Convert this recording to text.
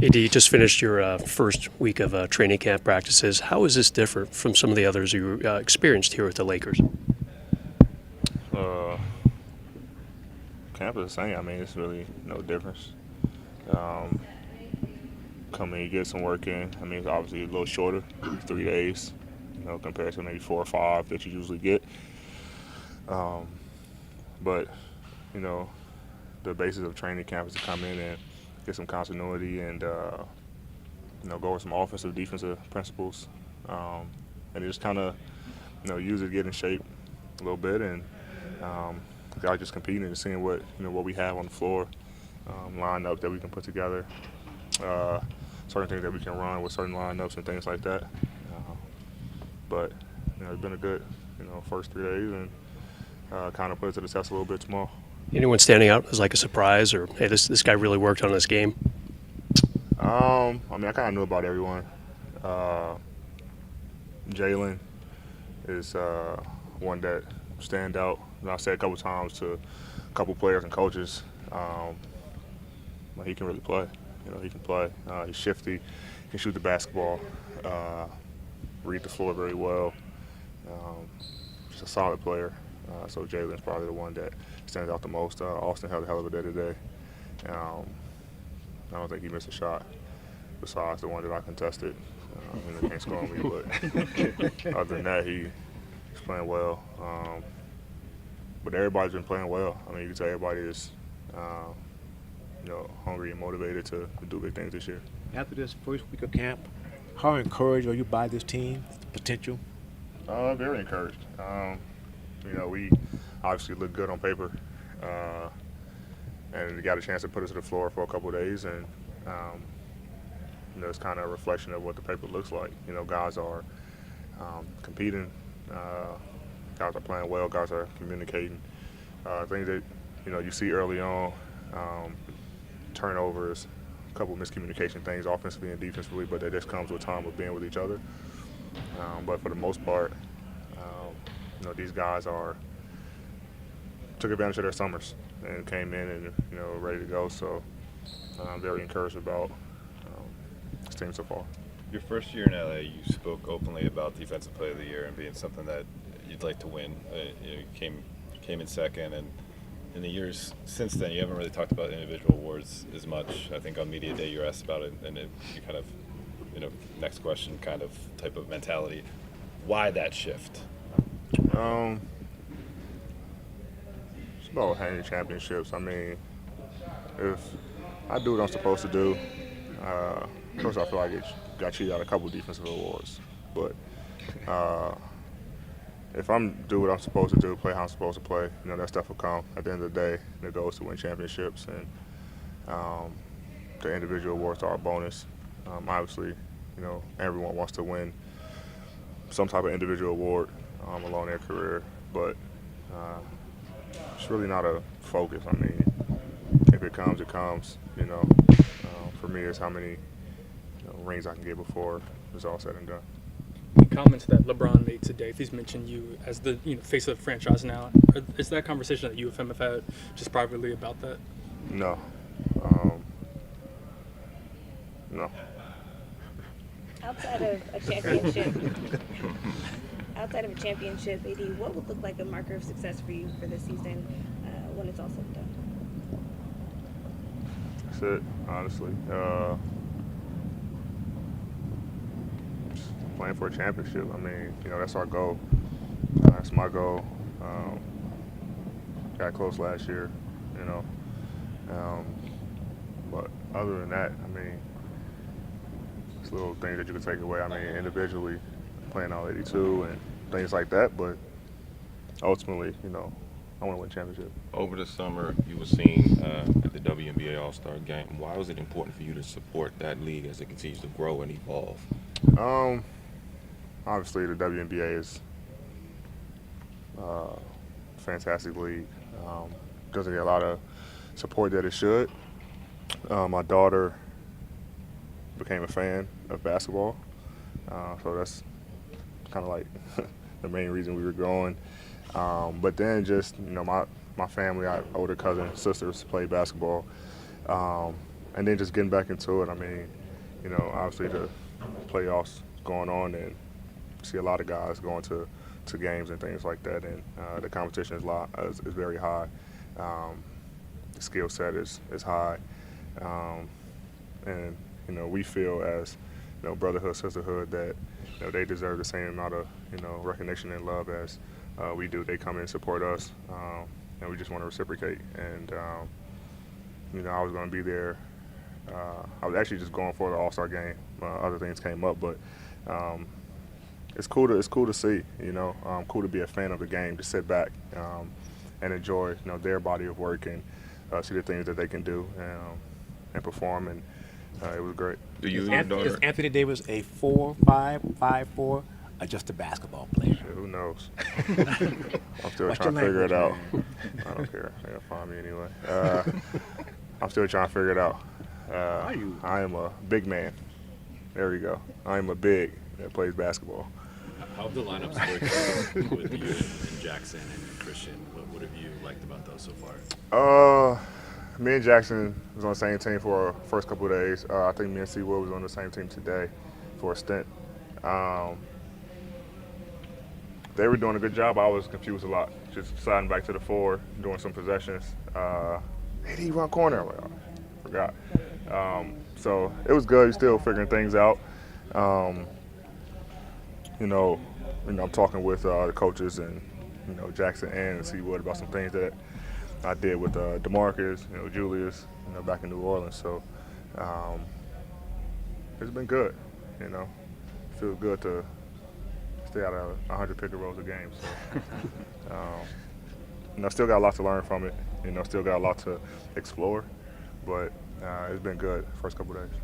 AD, you just finished your first week of training camp practices. How is this different from some of the others you experienced here with the Lakers? Uh, Camp is the same. I mean, it's really no difference. Um, Come in, you get some work in. I mean, it's obviously a little shorter, 3 days, compared to maybe 4 or 5 that you usually get. Um, but, you know, the basis of training camp is to come in and get some continuity and, go with some offensive, defensive principles. Um, and just kind of, use it to get in shape a little bit and um, guys just competing and seeing what we have on the floor, lineup that we can put together, uh, certain things that we can run with certain lineups and things like that. But it's been a good first 3 days and kind of put it to the test a little bit tomorrow. Anyone standing out as like a surprise, or hey, this guy really worked on this game? I mean, I kind of knew about everyone. Jalen is one that stand out. And I said a couple times to a couple players and coaches, he can really play. He can play. He's shifty. He can shoot the basketball. Read the floor very well. Just a solid player. So Jalen's probably the one that stands out the most. Austin had a hell of a day today. I don't think he missed a shot besides the one that I contested. He can't score on me, but other than that, he's playing well. But everybody's been playing well. I mean, you can tell everybody is, hungry and motivated to do big things this year. After this first week of camp, how encouraged are you by this team, the potential? Very encouraged. We obviously look good on paper, and we got a chance to put us to the floor for a couple of days, and it's kind of a reflection of what the paper looks like. Guys are competing, guys are playing well, guys are communicating. Things that you see early on, turnovers, a couple of miscommunication things, offensively and defensively, but that just comes with time of being with each other. But for the most part, these guys took advantage of their summers and came in and ready to go. So I'm very encouraged about this team so far. Your first year in LA, you spoke openly about Defensive Player of the Year and being something that you'd like to win. You came in second, and in the years since then, you haven't really talked about individual awards as much. I think on Media Day you were asked about it, and you kind of, next question kind of type of mentality. Why that shift? It's about hanging championships. I mean, if I do what I'm supposed to do, first I feel like it got cheated out a couple defensive awards. But if I'm do what I'm supposed to do, play how I'm supposed to play, that stuff will come. At the end of the day, the goal is to win championships, and the individual awards are a bonus. Obviously, everyone wants to win some type of individual award along their career, but it's really not a focus. I mean, if it comes, it comes. For me, it's how many rings I can get before it's all said and done. The comments that LeBron made today, he's mentioned you as the face of the franchise now. Is that conversation that you and him have had just privately about that? No. No. Outside of a championship, AD, what would look like a marker of success for you for this season when it's all said and done? That's it, honestly. Just playing for a championship. I mean, that's our goal. That's my goal. Got close last year, but other than that, I mean, it's little things that you can take away. I mean, individually, playing all 82 and things like that, but ultimately, I want to win a championship. Over the summer, you were seen at the WNBA All-Star Game. Why was it important for you to support that league as it continues to grow and evolve? Obviously, the WNBA is a fantastic league. Doesn't get a lot of support that it should. My daughter became a fan of basketball, so that's kind of like the main reason we were going. But then just, my family, I have older cousins, sisters play basketball. and then just getting back into it. I mean, you know, obviously the playoffs going on, and see a lot of guys going to games and things like that, and the competition is very high. The skill set is high, and you know, we feel as, you know, brotherhood, sisterhood, that, you know, they deserve the same amount of, you know, recognition and love as we do. They come in and support us, and we just want to reciprocate. And you know, I was going to be there. I was actually just going for the All-Star game. Other things came up, but it's cool to see. You know, cool to be a fan of the game, to sit back and enjoy, you know, their body of work, and see the things that they can do and perform. And it was great. Do you Is and your Is daughter? Anthony Davis a 4'5", 5'4", or just a basketball player? Yeah, who knows? I'm still Watch trying to your figure it out. language, I don't care. They'll find me anyway. I'm still trying to figure it out. Are you? I am a big man. There we go. I am a big that plays basketball. How have the lineups worked with you and Jackson and Christian? What have you liked about those so far? Me and Jackson was on the same team for the first couple of days. I think me and C. Will was on the same team today for a stint. They were doing a good job. I was confused a lot, just sliding back to the four, doing some possessions. Hey, he run corner. I'm like, oh, forgot. So it was good. Still figuring things out. You know, I'm talking with the coaches and, you know, Jackson and C. Wood about some things that I did with DeMarcus, you know, Julius, you know, back in New Orleans. So it's been good. You know, feels good to stay out of 100 pick and rolls a game. So, you know, still got a lot to learn from it. You know, still got a lot to explore, but it's been good first couple of days.